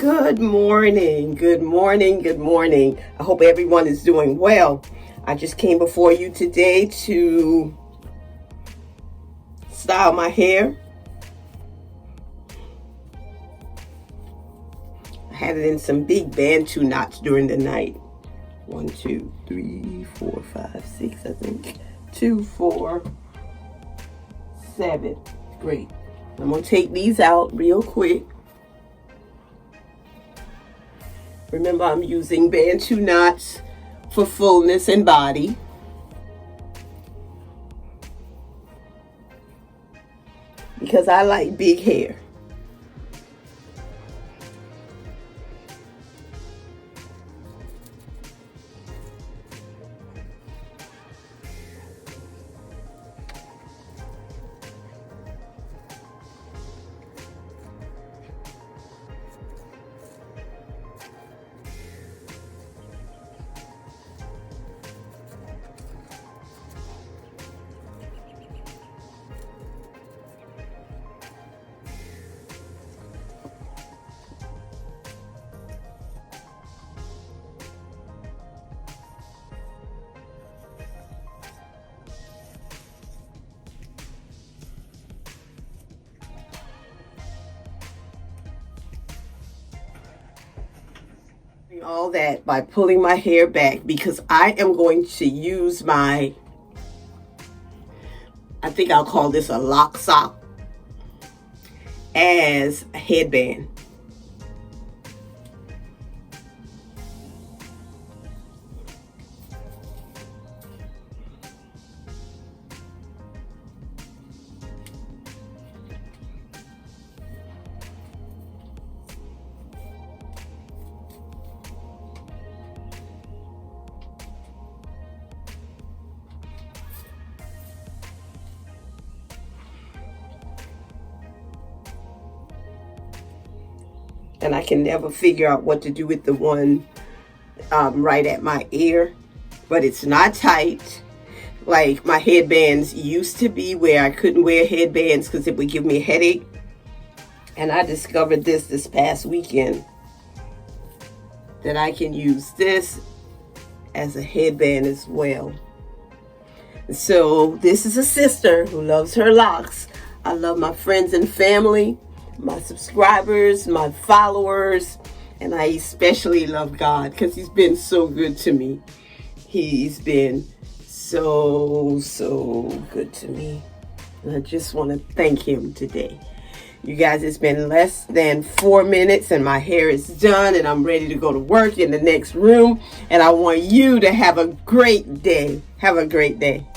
Good morning, good morning, good morning. I hope everyone is doing well. I just came before you today to style my hair. I had it in some big Bantu knots during the night. 1, 2, 3, 4, 5, 6, I think. 2, 4, 7. Great. I'm going to take these out real quick. Remember, I'm using Bantu knots for fullness and body. Because I like big hair. All that by pulling my hair back because I am going to use I think I'll call this a lock sock as a headband. And I can never figure out what to do with the one right at my ear. But it's not tight like my headbands used to be, where I couldn't wear headbands because it would give me a headache. And I discovered this past weekend, that I can use this as a headband as well. So this is a sister who loves her locks. I love my friends and family, my subscribers, my followers, and I especially love God because He's been so good to me. He's been so good to me. And I just want to thank Him today. You guys, it's been less than 4 minutes and my hair is done and I'm ready to go to work in the next room. And I want you to have a great day. Have a great day.